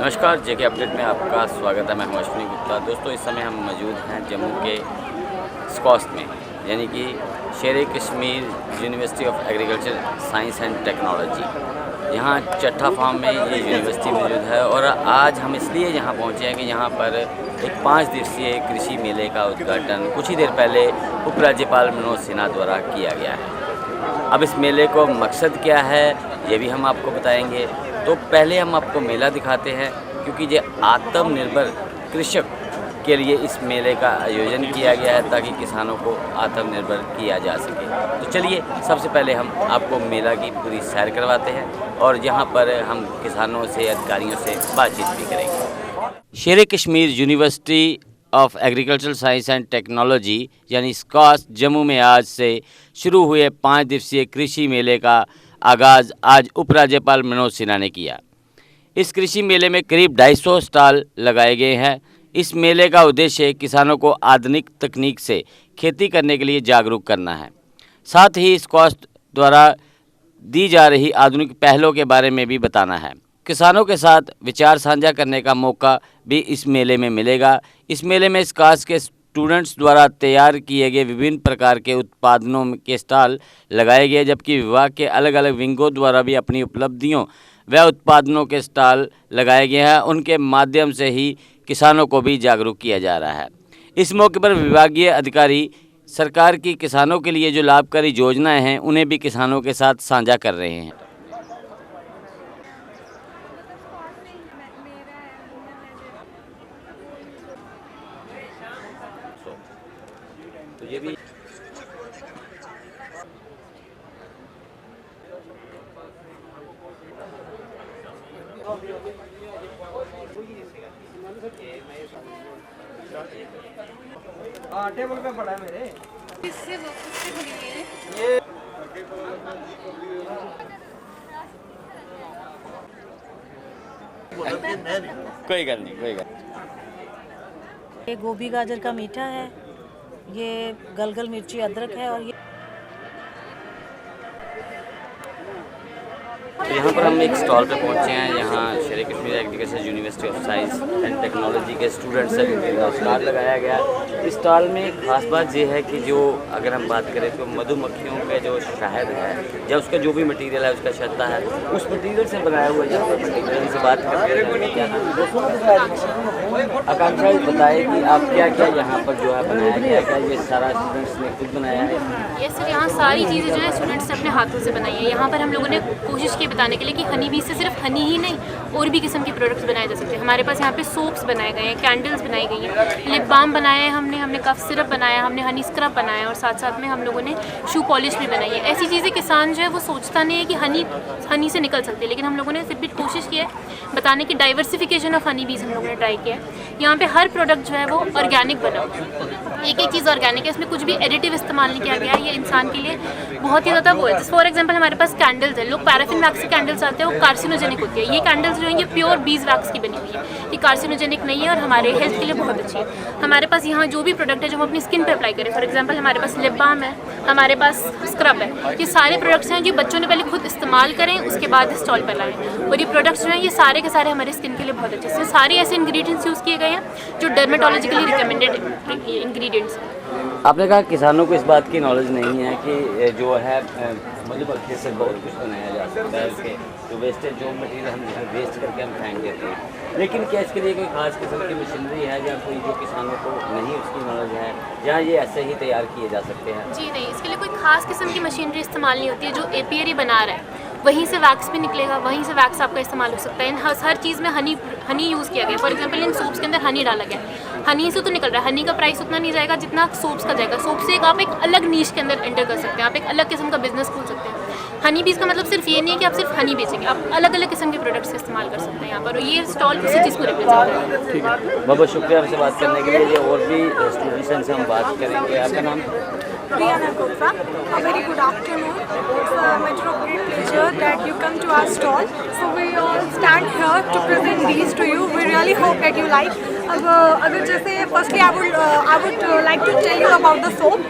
नमस्कार, जेके अपडेट में आपका स्वागत है। मैं हूं अश्विनी गुप्ता। दोस्तों, इस समय हम मौजूद हैं जम्मू के स्कॉस्ट में, यानी कि शेर Kashmir university of agriculture science and technology. यहाँ चट्ठा फार्म में ये यूनिवर्सिटी मौजूद है और आज हम इसलिए यहाँ पहुँचे हैं कि यहाँ पर एक 5 दिवसीय कृषि मेले का उद्घाटन कुछ ही देर पहले उपराज्यपाल मनोज सिन्हा द्वारा किया गया है। अब इस मेले को मकसद क्या है, ये भी हम आपको बताएंगे। तो पहले हम आपको मेला दिखाते हैं, क्योंकि ये आत्मनिर्भर कृषक के लिए इस मेले का आयोजन किया गया है ताकि किसानों को आत्मनिर्भर किया जा सके। तो चलिए, सबसे पहले हम आपको मेला की पूरी सैर करवाते हैं और यहाँ पर हम किसानों से, अधिकारियों से बातचीत भी करेंगे। शेर Kashmir university of agriculture science and technology यानी स्कॉस्ट जम्मू में आज से शुरू हुए 5 दिवसीय कृषि मेले का आगाज़ आज उपराज्यपाल मनोज सिन्हा ने किया। इस कृषि मेले में करीब 250 स्टॉल लगाए गए हैं। इस मेले का उद्देश्य किसानों को आधुनिक तकनीक से खेती करने के लिए जागरूक करना है। साथ ही स्कॉस्ट द्वारा दी जा रही आधुनिक पहलों के बारे में भी बताना है। किसानों के साथ विचार साझा करने का मौका भी इस मेले में मिलेगा। इस मेले में स्कॉस्ट के स्टूडेंट्स द्वारा तैयार किए गए विभिन्न प्रकार के उत्पादनों के स्टॉल लगाए गए, जबकि विभाग के अलग अलग विंगों द्वारा भी अपनी उपलब्धियों व उत्पादनों के स्टॉल लगाए गए हैं। उनके माध्यम से ही किसानों को भी जागरूक किया जा रहा है। इस मौके पर विभागीय अधिकारी सरकार की किसानों के लिए जो लाभकारी योजनाएं हैं उन्हें भी किसानों के साथ साझा कर रहे हैं। तो ये भी टेबल पे पड़ा है मेरे। इससे खरीदी है। कोई गल नहीं। ये गोभी गाजर का मीठा है, ये गलगल मिर्ची अदरक है और ये तो यहाँ पर हम एक स्टॉल पे पहुँचे हैं। यहाँ शेर Kashmir agriculture university of science and technology के स्टूडेंट्स से स्टॉल लगाया गया। इस स्टॉल में खास बात ये है कि जो अगर हम बात करें तो मधुमक्खियों का जो शहद है या उसका जो भी मटेरियल है, उसका छत्ता है, उस मटेरियल से बनाया हुआ यहाँ पर मटेरियल से बात करते हैं। आकांक्षा बताए कि आप क्या क्या यहाँ पर जो है बनाया गया है, क्या ये सारा स्टूडेंट्स ने खुद बनाया है? ये सर, यहाँ सारी चीज़ें जो है स्टूडेंट्स ने अपने हाथों से बनाई है। यहाँ पर हम लोगों ने कोशिश की बताने के लिए कि हनी बी से सिर्फ हनी ही नहीं और भी किस्म के प्रोडक्ट्स बनाए जा सकते हैं। हमारे पास यहाँ पे सोप्स बनाए गए हैं, कैंडल्स बनाई गई हैं, लिप बाम बनाया है हमने कफ सिरप बनाया, हमने हनी स्क्रब बनाया और साथ साथ में हम लोगों ने शू पॉलिश भी बनाई है। ऐसी चीज़ें किसान जो है वो सोचता नहीं है कि हनी से निकल सकती है, लेकिन हम लोगों ने फिर भी कोशिश की है बताने की। डाइवर्सिफिकेशन ऑफ हनी बीज हम लोगों ने ट्राई किया है। यहाँ पे हर प्रोडक्ट जो है वो ऑर्गेनिक बना, एक चीज़ ऑर्गेनिक है, इसमें कुछ भी एडिटिव इस्तेमाल नहीं किया गया है। ये इंसान के लिए बहुत ही ज़्यादा वो है। फॉर एग्जांपल हमारे पास कैंडल्स है, लोग पैराफिन वैक्स की कैंडल्स आते हैं, वो कार्सिनोजेनिक होती है। ये कैंडल्स जो है ये प्योर बीज वैक्स की बनी हुई है, ये कार्सिनोजेनिक नहीं है और हमारे हेल्थ के लिए बहुत अच्छी है। हमारे पास यहाँ जो भी प्रोडक्ट है जो हम अपनी स्किन पर अप्लाई करें, फॉर एग्जाम्पल हमारे पास लिप बाम है, हमारे पास स्क्रब है, ये सारे प्रोडक्ट्स हैं जो बच्चों ने पहले खुद इस्तेमाल करें, उसके बाद स्टॉल पर लाएँ। और ये प्रोडक्ट्स जो हैं ये सारे के सारे हमारे स्किन के लिए बहुत अच्छे हैं। सारे ऐसे इंग्रेडिएंट्स यूज़ किए गए हैं जो डर्मेटोलॉजिकली रिकमेंडेड इंग्रेडिएंट्स हैं। आपने कहा किसानों को इस बात की नॉलेज नहीं है कि जो है मधुमक्खी से बहुत कुछ बनाया जा सकता है। उसके जो वेस्टेज जो मटेरियल हम वेस्ट करके हम फेंक देते हैं, लेकिन क्या इसके लिए कोई खास किस्म की मशीनरी है या कोई जो किसानों को नहीं उसकी नॉलेज है, या ये ऐसे ही तैयार किए जा सकते हैं? जी नहीं, इसके लिए कोई खास किस्म की मशीनरी इस्तेमाल नहीं होती है। जो एपीआई बना रहा है वहीं से वैक्स भी निकलेगा, वहीं से वैक्स आपका इस्तेमाल हो सकता है। हर चीज़ में हनी यूज़ किया गया। फॉर एग्जांपल इन सोप्स के अंदर हनी डाला गया, हनी से तो निकल रहा है। हनी का प्राइस उतना नहीं जाएगा जितना सोप्स का जाएगा। सोप से आप एक अलग नीश के अंदर एंटर कर सकते हैं, आप एक अलग किस्म का बिजनेस खोल सकते हैं। हनी बीज का मतलब सिर्फ ये नहीं है कि आप सिर्फ हनी बेचेंगे, आप अलग अलग किस्म के प्रोडक्ट्स इस्तेमाल कर सकते हैं यहाँ पर। और ये स्टॉल इसी चीज़ को रिप्रेजेंट करता है। ठीक है, बहुत बहुत शुक्रिया आपसे बात करने के लिए। और भी स्टूडेंट्स से हम बात करेंगे। आपका नाम? Rihanna Kotra. A very good afternoon. It's a matter of great pleasure that you come to our stall. So we all stand here to present these to you. We really hope that you like. अब अगर जैसे firstly I would like to tell you about the soap.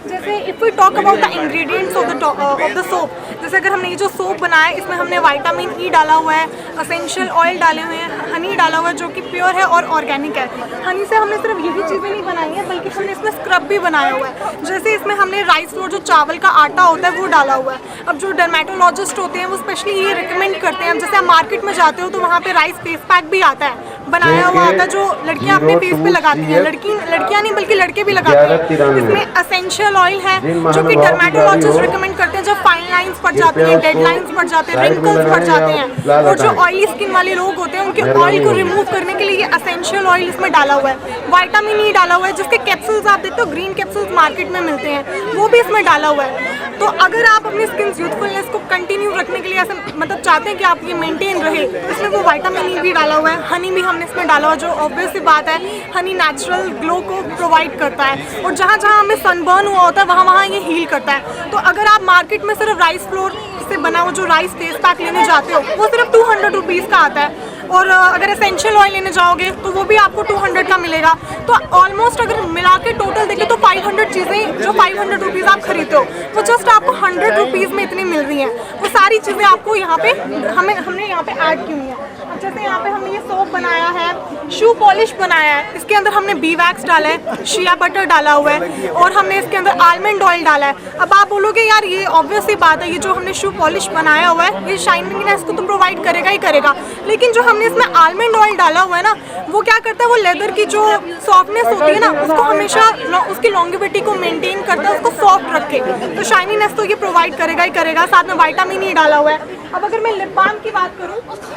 जैसे जैसे if we talk about the ingredients of the soap, जैसे अगर हमने ये जो सोप बनाया है इसमें हमने विटामिन ई डाला हुआ है, एसेंशियल ऑयल डाले हुए हैं, हनी डाला हुआ है जो कि प्योर है और ऑर्गेनिक है। हनी से हमने सिर्फ यही चीज़ें नहीं बनाई हैं बल्कि हमने इसमें स्क्रब भी बनाया हुआ है। जैसे इसमें हमने राइस फ्लोर जो चावल का आटा होता है वो डाला हुआ है। अब जो डर्मेटोलॉजिस्ट होते हैं वो स्पेशली ये रिकमेंड करते हैं, जैसे आप मार्केट में जाते हो तो वहाँ पे राइस फेस पैक भी आता है, बनाया हुआ आता है जो लड़कियाँ अपने फेस पे लगाती हैं, लड़कियाँ नहीं बल्कि लड़के भी लगाते हैं। इसमें एसेंशियल ऑयल है जो कि डर्मेटोलॉजिस्ट रिकमेंड करते हैं जब फाइन लाइंस पड़ जाती हैं, डेड लाइंस पड़ जाते हैं, रिंकल्स पड़ जाते हैं, और जो ऑयली स्किन वाले लोग होते हैं उनके ऑयल को रिमूव करने के लिए ये एसेंशियल ऑयल इसमें डाला हुआ है। विटामिन ई डाला हुआ है जिसके कैप्सूल्स आप देखते हो ग्रीन कैप्सूल्स मार्केट में मिलते हैं, वो भी इसमें डाला हुआ है। तो अगर आप अपनी स्किन यूथफुलनेस को कंटिन्यू रखने के लिए ऐसे मतलब चाहते हैं कि आप ये मेंटेन रहे, इसमें वो विटामिन ई भी डाला हुआ है, हनी भी हमने इसमें डाला हुआ है जो ऑब्वियस सी बात है, हनी नेचुरल ग्लो को प्रोवाइड करता है और जहाँ जहाँ हमें सनबर्न हुआ होता है वहाँ ये हील करता है। तो अगर आप मार्केट में सिर्फ राइस फ्लोर से बना हुआ जो राइस फेस पैक लेने जाते हो वो सिर्फ 200 रुपीज़ का आता है, और अगर एसेंशियल ऑयल लेने जाओगे तो वो भी आपको 200 का मिलेगा। तो ऑलमोस्ट अगर मिला के टोटल देखें तो 500 चीज़ें जो 500 रुपीज़ आप खरीदते हो वो जस्ट आपको 100 रुपीज़ में इतनी मिल रही हैं। वो सारी चीज़ें आपको यहाँ पे हमने यहाँ पे ऐड की हुई हैं। जैसे यहाँ पे हमने ये सोप बनाया है, शू पॉलिश बनाया है, इसके अंदर हमने बी वैक्स डाला है, शिया बटर डाला हुआ है और हमने इसके अंदर आलमंड ऑयल डाला है। अब आप बोलोगे यार ये ऑब्वियस सी बात है, ये जो हमने शू पॉलिश बनाया हुआ है ये शाइनिंगनेस को तो प्रोवाइड करेगा ही करेगा, लेकिन जो हमने इसमें आलमंड ऑयल डाला हुआ है ना वो क्या करता है, वो लेदर की जो सॉफ्टनेस होती है ना उसको हमेशा उसकी लॉन्गेविटी को मेंटेन करता है, उसको सॉफ्ट रखे। तो शाइनीनेस तो ये प्रोवाइड करेगा ही करेगा, साथ में विटामिन ई डाला हुआ है। अब अगर मैं लिप बाम की बात करूं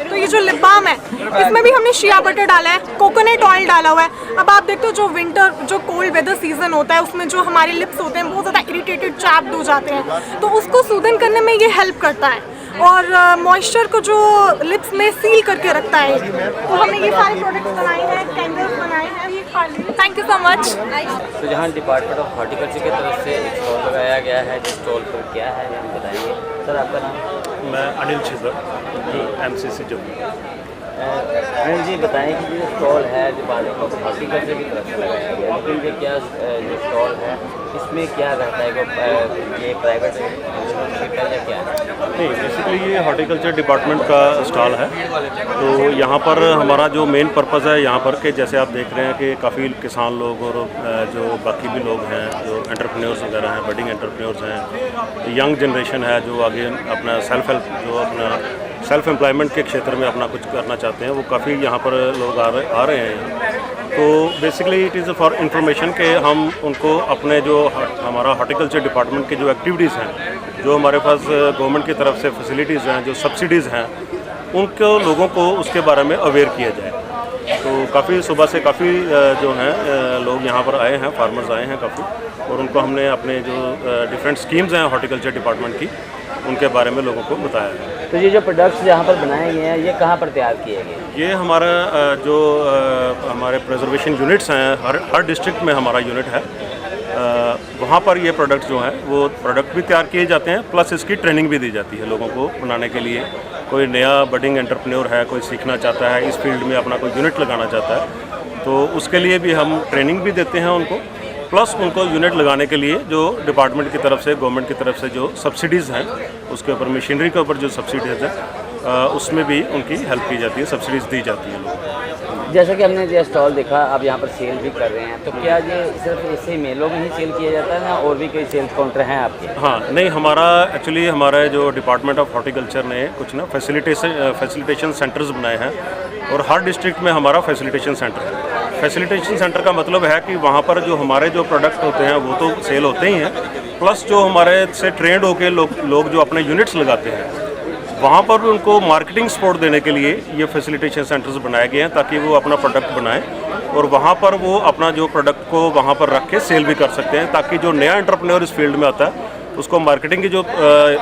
तो ये जो लिप बाम है इसमें भी हमने शिया बटर डाला है, कोकोनट ऑयल डाला हुआ है। अब आप देखते हो जो विंटर जो कोल्ड वेदर सीजन होता है उसमें जो हमारे लिप्स होते हैं बहुत ज़्यादा इरिटेटेड चैप्ड हो जाते हैं, तो उसको सूदन करने में ये हेल्प करता है और मॉइस्चर को जो लिप्स में सील करके रखता है। तो हमने ये सारे प्रोडक्ट्स बनाए हैं, कैंडल्स बनाए हैं। Thank you so much. तो जहाँ डिपार्टमेंट ऑफ हॉर्टिकल्चर की तरफ से एक स्टॉल लगाया गया है, जिस स्टॉल पर क्या है हम बताएंगे। सर आपका नाम? मैं अनिल छिजर MCC जम्मू। अनिल जी बताएं कि जो स्टॉल है डिपार्टमेंट ऑफ हॉर्टिकल्चर की तरफ से लगाया गया, लेकिन ये क्या जो स्टॉल है इसमें क्या रहता है, ये प्राइवेट सेक्टर या क्या है? नहीं, बेसिकली ये हॉर्टिकल्चर डिपार्टमेंट का स्टॉल है। तो यहाँ पर हमारा जो मेन पर्पज़ है यहाँ पर कि जैसे आप देख रहे हैं कि काफ़ी किसान लोग और जो बाकी भी लोग हैं जो एंटरप्रेन्योर्स वगैरह हैं, बडिंग एंटरप्रेन्योर्स हैं, यंग जनरेशन है जो आगे अपना सेल्फ एम्प्लॉयमेंट के क्षेत्र में अपना कुछ करना चाहते हैं, वो काफ़ी यहाँ पर लोग आ रहे हैं। तो basically it is for information कि हम उनको अपने जो हमारा हॉर्टिकल्चर डिपार्टमेंट की जो एक्टिविटीज़ हैं, जो हमारे पास गवर्नमेंट की तरफ से फैसिलिटीज़ हैं, जो सब्सिडीज़ हैं, उनको लोगों को उसके बारे में अवेयर किया जाए। तो काफ़ी सुबह से काफ़ी जो हैं लोग यहाँ पर आए हैं, फार्मर्स आए हैं काफ़ी, और उनको हमने अपने जो डिफरेंट स्कीम्स हैं हॉर्टिकल्चर डिपार्टमेंट की उनके बारे में लोगों को बताया है। तो ये जो प्रोडक्ट्स यहाँ पर बनाए गए हैं ये कहाँ पर तैयार किए गए? ये हमारा जो हमारे प्रिजर्वेशन यूनिट्स हैं, हर डिस्ट्रिक्ट में हमारा यूनिट है, वहाँ पर ये प्रोडक्ट्स जो हैं वो प्रोडक्ट भी तैयार किए जाते हैं, प्लस इसकी ट्रेनिंग भी दी जाती है लोगों को बनाने के लिए। कोई नया बडिंग एंटरप्रेन्योर है, कोई सीखना चाहता है, इस फील्ड में अपना कोई यूनिट लगाना चाहता है, तो उसके लिए भी हम ट्रेनिंग भी देते हैं उनको, प्लस उनको यूनिट लगाने के लिए जो डिपार्टमेंट की तरफ से, गवर्नमेंट की तरफ से जो सब्सिडीज़ हैं उसके ऊपर, मशीनरी के ऊपर जो सब्सिडीज़ हैं उसमें भी उनकी हेल्प की जाती है, सब्सिडीज़ दी जाती हैं लोगों को। जैसा कि हमने ये स्टॉल देखा, आप यहाँ पर सेल भी कर रहे हैं, तो क्या ये सिर्फ इसी मेलों में ही सेल किया जाता है ना, और भी कोई सेल्स काउंटर हैं आपके? हाँ, नहीं, हमारा जो डिपार्टमेंट ऑफ हॉर्टिकल्चर ने कुछ ना फैसिलिटेशन सेंटर्स बनाए हैं, और हर डिस्ट्रिक्ट में हमारा फैसिलिटेशन सेंटर है। फैसिलिटेशन सेंटर का मतलब है कि वहाँ पर जो हमारे जो प्रोडक्ट होते हैं वो तो सेल होते ही हैं, प्लस जो हमारे से ट्रेंड होके लोग जो अपने यूनिट्स लगाते हैं वहाँ पर भी उनको मार्केटिंग सपोर्ट देने के लिए ये फैसिलिटेशन सेंटर्स बनाए गए हैं, ताकि वो अपना प्रोडक्ट बनाएं और वहाँ पर वो अपना जो प्रोडक्ट को वहाँ पर रख के सेल भी कर सकते हैं, ताकि जो नया एंटरप्रेन्योर इस फील्ड में आता है उसको मार्केटिंग की जो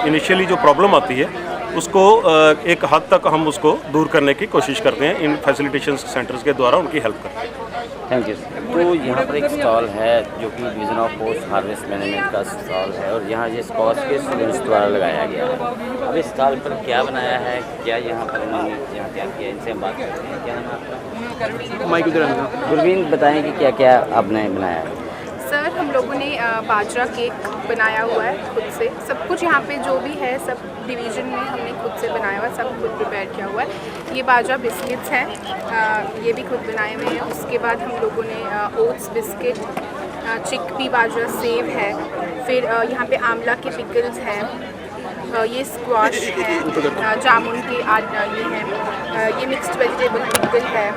इनिशियली जो प्रॉब्लम आती है उसको एक हद तक हम उसको दूर करने की कोशिश करते हैं, इन फैसिलिटेशन सेंटर्स के द्वारा उनकी हेल्प करते हैं। Thank you. तो यहाँ पर एक स्टॉल है जो कि division of post harvest management का स्टॉल है, और यहाँ ये स्कॉच के स्टूडेंट्स द्वारा लगाया गया है। अब इस स्टॉल पर क्या बनाया है, क्या यहाँ पर उन्होंने यहाँ तैयार किया, इनसे हम बात करते हैं। क्या नाम है आपका? माइक उधर आना। गुरवीन, बताएं कि क्या क्या आपने बनाया है? सर हम लोगों ने बाजरा केक बनाया हुआ है खुद से। सब कुछ यहाँ पे जो भी है सब डिवीज़न में हमने खुद से बनाया हुआ है, सब खुद प्रिपेयर किया हुआ है। ये बाजरा बिस्किट्स हैं, ये भी खुद बनाए हुए हैं। उसके बाद हम लोगों ने ओट्स बिस्किट, चिकपी बाजरा सेव है, फिर यहाँ पे आंवला के पिकल्स हैं, ये स्क्वाश है, जामुन के ये हैं, ये मिक्स्ड वेजिटेबल पिकल है,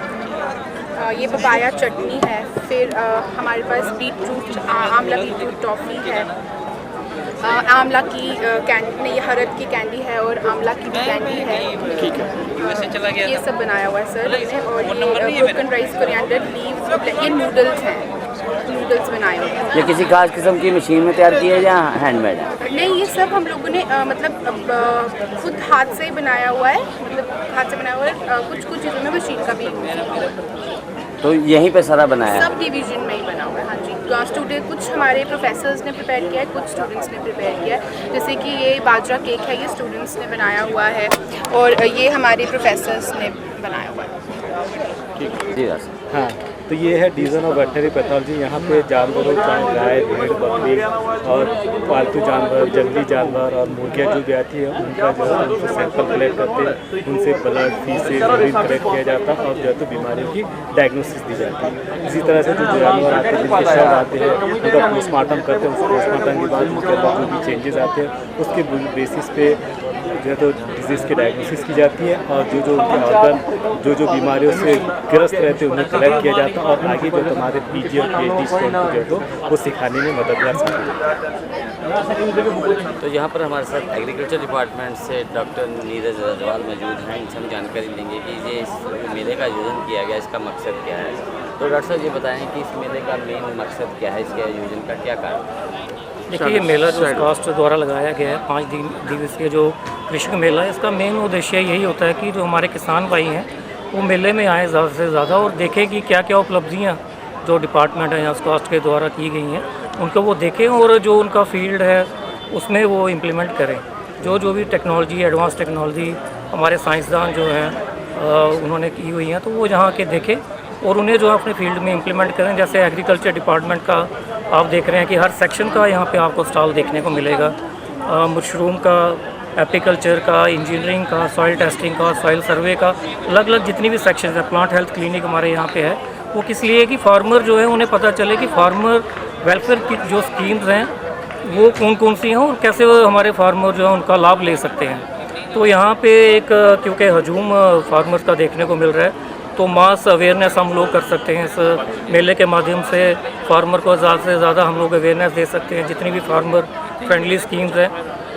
ये पपाया चटनी है, फिर हमारे पास बीटरूट आंवला बीटरूट टॉफ़ी है, आंवला की कैंडी नहीं, ये हरद की कैंडी है और आंवला की भी कैंडी है। ठीक है, ये सब बनाया हुआ है सर हमने। और ये ब्रोकन राइस कोरिएंडर लीव्स, ये नूडल्स हैं, नूडल्स बनाए हुए हैं। ये किसी खास किस्म की मशीन में तैयार किया है या हैंडमेड है? नहीं, ये सब हम लोगों ने खुद हाथ से बनाया हुआ है, मतलब हाथ से बनाया हुआ है। कुछ चीज़ों में मशीन का भी यूज़ है। तो यहीं पे सारा बनाया है? सब डिवीजन में ही बना हुआ है। हाँ जी, स्टूडेंट कुछ हमारे प्रोफेसर्स ने प्रिपेयर किया है, कुछ स्टूडेंट्स ने प्रिपेयर किया है। जैसे कि ये बाजरा केक है, ये स्टूडेंट्स ने बनाया हुआ है और ये हमारे प्रोफेसर्स ने बनाया हुआ है। जी हाँ, तो ये है डिवीज़न ऑफ वेटनरी पैथोलॉजी। यहाँ पे जानवरों, चाहे गाय, भेड़, बकरी और पालतू जानवर, जंगली जानवर और मुर्गियाँ जो भी आती है उनका जो है उनसे सैंपल कलेक्ट करते हैं, उनसे ब्लड, फीसेस कलेक्ट किया जाता है और जो है तो बीमारियों की डायग्नोसिस दी जाती है। इसी तरह से जो जानवर आते हैं, जिनके शव आते हैं, उनका पोस्टमार्टम करते हैं। उस पोस्टमार्टम के बाद उनके अंदर जो भी चेंजेस आते हैं उसके बेसिस पे जो है तो डिजीज़ की डायग्नोसिस की जाती है और जो उनके ऑर्गन जो बीमारियों से ग्रस्त रहते हैं उन्हें कलेक्ट किया जाता है और आगे जो हमारे पीजी और पीएचडी स्टूडेंट को जो है तो वो सिखाने में मददगार साबित है। तो यहाँ पर हमारे साथ एग्रीकल्चर डिपार्टमेंट से डॉक्टर नीरज रजवाल मौजूद हैं। इनसे हम जानकारी लेंगे कि ये इस मेले का आयोजन किया गया, इसका मकसद क्या है। तो डॉक्टर साहब ये बताएं कि इस मेले का मेन मकसद क्या है, इसके आयोजन का क्या कारण है? देखिए, ये मेला जो कास्ट द्वारा लगाया गया है 5 दिवसीय जो कृषि मेला है, इसका मेन उद्देश्य यही होता है कि जो हमारे किसान भाई हैं वो मेले में आए ज़्यादा से ज़्यादा और देखें कि क्या क्या उपलब्धियाँ जो डिपार्टमेंट है या कास्ट के द्वारा की गई हैं उनको वो देखें और जो उनका फील्ड है उसमें वो इम्प्लीमेंट करें। जो भी टेक्नोलॉजी, एडवांस टेक्नोलॉजी हमारे साइंसदान जो हैं उन्होंने की हुई हैं तो वो यहाँ के देखें और उन्हें जो अपने फील्ड में इम्प्लीमेंट करें। जैसे एग्रीकल्चर डिपार्टमेंट का आप देख रहे हैं कि हर सेक्शन का यहाँ पे आपको स्टॉल देखने को मिलेगा। मशरूम का, एपीकल्चर का, इंजीनियरिंग का, सॉइल टेस्टिंग का, सॉइल सर्वे का, अलग अलग जितनी भी सेक्शन है। प्लांट हेल्थ क्लिनिक हमारे यहाँ पे है, वो किस लिए कि फार्मर जो है उन्हें पता चले कि फार्मर वेलफेयर की जो स्कीम्स हैं वो कौन कौन सी हैं और कैसे वो हमारे फार्मर जो है उनका लाभ ले सकते हैं। तो यहाँ पे एक क्योंकि हजूम फार्मर का देखने को मिल रहा है तो मास अवेयरनेस हम लोग कर सकते हैं। इस मेले के माध्यम से फार्मर को ज़्यादा से ज़्यादा हम लोग अवेयरनेस दे सकते हैं, जितनी भी फार्मर फ्रेंडली स्कीम्स हैं।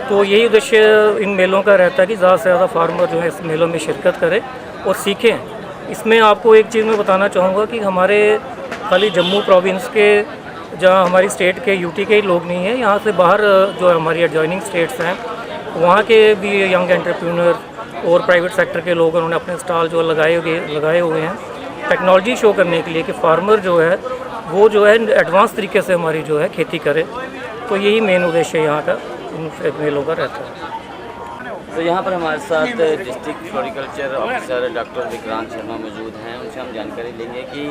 तो यही उद्देश्य इन मेलों का रहता है कि ज़्यादा से ज़्यादा फार्मर जो है इस मेलों में शिरकत करें और सीखें। इसमें आपको एक चीज़ मैं बताना चाहूँगा कि हमारे खाली जम्मू प्रोविंस के, जहाँ हमारी स्टेट के यूटी के ही लोग नहीं हैं, यहाँ से बाहर जो हमारी एडजॉइनिंग स्टेट्स हैं वहाँ के भी यंग एंटरप्रेन्योर और प्राइवेट सेक्टर के लोग उन्होंने अपने स्टॉल जो लगाए हुए हैं टेक्नोलॉजी शो करने के लिए कि फार्मर जो है वो जो है एडवांस तरीके से हमारी जो है खेती करे। तो यही मेन उद्देश्य यहाँ का इन मेलों का रहता है। तो यहाँ पर हमारे साथ district floriculture officer doctor Vikrant Sharma मौजूद हैं। उनसे हम जानकारी लेंगे कि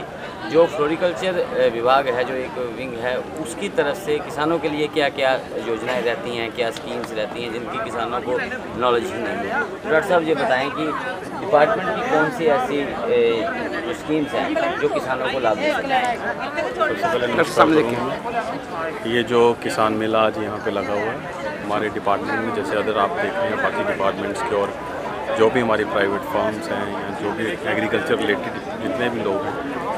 जो फ्लोरिकल्चर विभाग है, जो एक विंग है, उसकी तरफ से किसानों के लिए क्या क्या योजनाएं रहती हैं, क्या स्कीम्स रहती हैं जिनकी किसानों को नॉलेज ही नहीं है। तो डॉक्टर साहब ये बताएं कि डिपार्टमेंट की कौन सी ऐसी स्कीम्स हैं जो किसानों को लाभ दे सकती हैं। ये जो किसान मेला आज यहाँ पे लगा हुआ है हमारे डिपार्टमेंट में, जैसे अदर आप देख रहे हैं बाकी डिपार्टमेंट्स के और जो भी हमारी प्राइवेट फर्म्स हैं या जो भी एग्रीकल्चर रिलेटेड जितने भी लोग हैं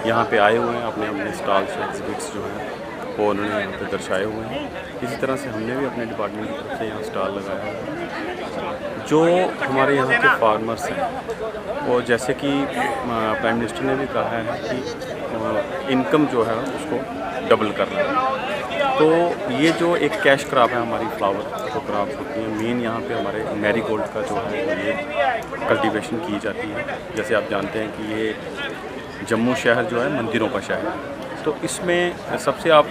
यहाँ पे आए हुए हैं, अपने अपने स्टॉल्स एग्जिबिट्स जो हैं वो उन्होंने यहाँ पे दर्शाए हुए हैं। इसी तरह से हमने भी अपने डिपार्टमेंट की तरफ से यहाँ स्टॉल लगाया हुआ है। जो हमारे यहाँ के फार्मर्स हैं वो जैसे कि प्राइम मिनिस्टर ने भी कहा है कि इनकम जो है उसको डबल करना है। तो ये जो एक कैश क्रॉप है हमारी, फ्लावर जो क्रॉप होती है, मेन यहाँ पे हमारे मैरीगोल्ड का जो है ये कल्टीवेशन की जाती है। जैसे आप जानते हैं कि ये जम्मू शहर जो है मंदिरों का शहर है, तो इसमें सबसे आप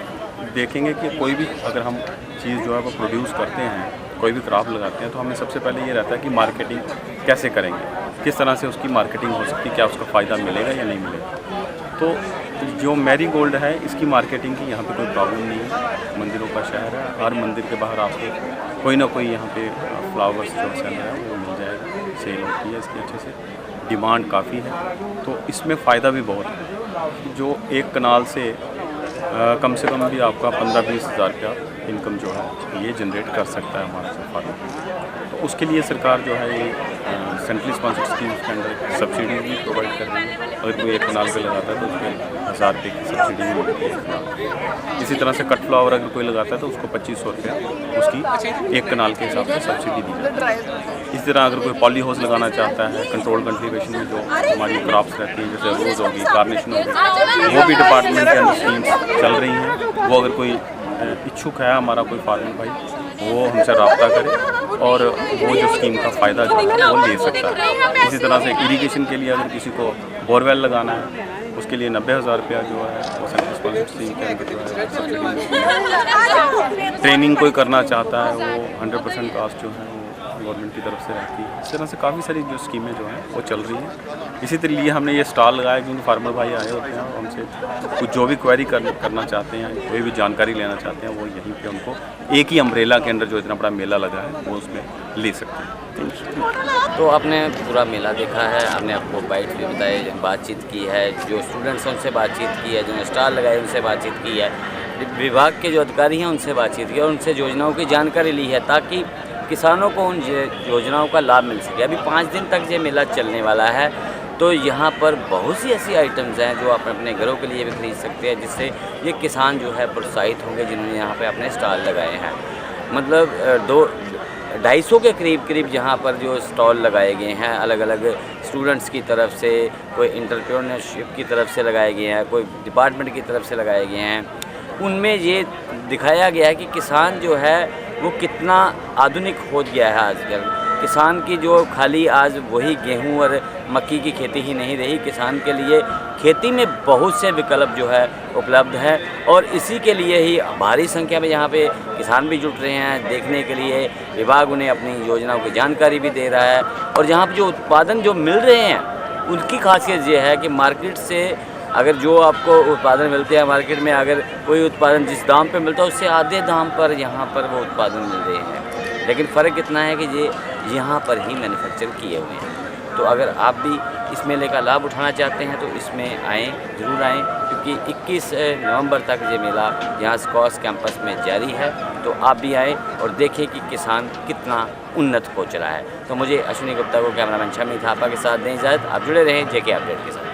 देखेंगे कि कोई भी अगर हम चीज़ जो है वो प्रोड्यूस करते हैं, कोई भी क्रॉप लगाते हैं, तो हमें सबसे पहले ये रहता है कि मार्केटिंग कैसे करेंगे, किस तरह से उसकी मार्केटिंग हो सकती है, क्या उसका फ़ायदा मिलेगा या नहीं मिलेगा। तो जो मैरी गोल्ड है इसकी मार्केटिंग की यहाँ पे कोई प्रॉब्लम नहीं है। मंदिरों का शहर है, हर मंदिर के बाहर आपको कोई ना कोई यहाँ पे फ्लावर्स जो चल रहा है वो मिल जाएगा, सेल होती है इसकी अच्छे से, डिमांड काफ़ी है, तो इसमें फ़ायदा भी बहुत है। जो एक कनाल से कम से कम भी आपका 15-20 हज़ार रुपया इनकम जो है ये जनरेट कर सकता है हमारा फार्मर। तो उसके लिए सरकार जो है ये सेंट्रली स्पॉन्सर्ड स्कीम्स के अंदर सब्सिडी भी प्रोवाइड कर रही है। अगर कोई एक कनाल पे लगाता है तो उसके 1000 रुपये की सब्सिडी भी मिलती है। इसी तरह से कट फ्लावर अगर कोई लगाता है तो उसको 2500 रुपया उसकी एक कनाल के हिसाब से सब्सिडी दी जाती है। इसी तरह अगर कोई पॉली हाउस लगाना चाहता है कंट्रोल कल्टीवेशन में जो हमारी क्रॉप्स रहती हैं जैसे रोज़ होगी, कार्नेशन होगी, वो भी डिपार्टमेंट के अंदर स्कीम्स चल रही हैं। वो अगर कोई इच्छुक है हमारा कोई फार्मर भाई वो हमसे रब्ता करे और वो जो स्कीम का फ़ायदा जो है वो ले सकता है। इसी तरह से इरिगेशन के लिए अगर किसी को बोरवेल लगाना है उसके लिए 90,000 रुपया जो है वो सेंट्रल स्पॉन्सर्ड स्कीम के अंदर जो है सब्सिडी मिलती है। ट्रेनिंग कोई करना चाहता है वो 100% कास्ट जो है गवर्नमेंट की तरफ से रहती है। इस तरह से काफ़ी सारी जो स्कीमें जो हैं वो चल रही हैं। इसी तरह लिए हमने ये स्टॉल लगाया क्योंकि फार्मर भाई आए होते हैं और हमसे कुछ जो भी क्वेरी करना चाहते हैं, कोई भी जानकारी लेना चाहते हैं वो यहीं पे उनको एक ही अम्ब्रेला के अंदर जो इतना बड़ा मेला लगा है वो उसमें ले सकते हैं। तो आपने पूरा मेला देखा है, आपने आपको बाइट भी बताए, बातचीत की है, जो स्टूडेंट्स हैं उनसे बातचीत की है, जो स्टॉल लगाए उनसे बातचीत की है, विभाग के जो अधिकारी हैं उनसे बातचीत की और उनसे योजनाओं की जानकारी ली है ताकि किसानों को उन योजनाओं का लाभ मिल सके। अभी 5 दिन तक ये मेला चलने वाला है, तो यहाँ पर बहुत सी ऐसी आइटम्स हैं जो आप अपने घरों के लिए भी खरीद सकते हैं, जिससे ये किसान जो है प्रोत्साहित होंगे जिन्होंने यहाँ पे अपने स्टॉल लगाए हैं। मतलब 250 के करीब यहाँ पर जो स्टॉल लगाए गए हैं अलग अलग स्टूडेंट्स की तरफ से, कोई एंटरप्रेन्योरशिप की तरफ से लगाए गए हैं, कोई डिपार्टमेंट की तरफ से लगाए गए हैं। उनमें ये दिखाया गया है कि किसान जो है वो कितना आधुनिक हो गया है आजकल। किसान की जो खाली आज वही गेहूं और मक्की की खेती ही नहीं रही, किसान के लिए खेती में बहुत से विकल्प जो है उपलब्ध है और इसी के लिए ही भारी संख्या में यहाँ पे किसान भी जुट रहे हैं देखने के लिए। विभाग उन्हें अपनी योजनाओं की जानकारी भी दे रहा है और यहाँ पर जो उत्पादन जो मिल रहे हैं उनकी खासियत ये है कि मार्केट से अगर जो आपको उत्पादन मिलते हैं मार्केट में, अगर कोई उत्पादन जिस दाम पे मिलता है उससे आधे दाम पर यहाँ पर वो उत्पादन मिल रहे हैं। लेकिन फ़र्क इतना है कि ये यहाँ पर ही मैन्युफैक्चर किए हुए हैं। तो अगर आप भी इस मेले का लाभ उठाना चाहते हैं तो इसमें आएँ, ज़रूर आएँ, क्योंकि 21 नवंबर तक ये मेला यहाँ स्कॉस कैंपस में जारी है। तो आप भी आएँ और देखें कि किसान कितना उन्नत हो चला है। तो मुझे अश्विनी गुप्ता को कैमरामैन शमी थापा के साथ दें इजाज़त। आप जुड़े रहें जेके अपडेट के साथ।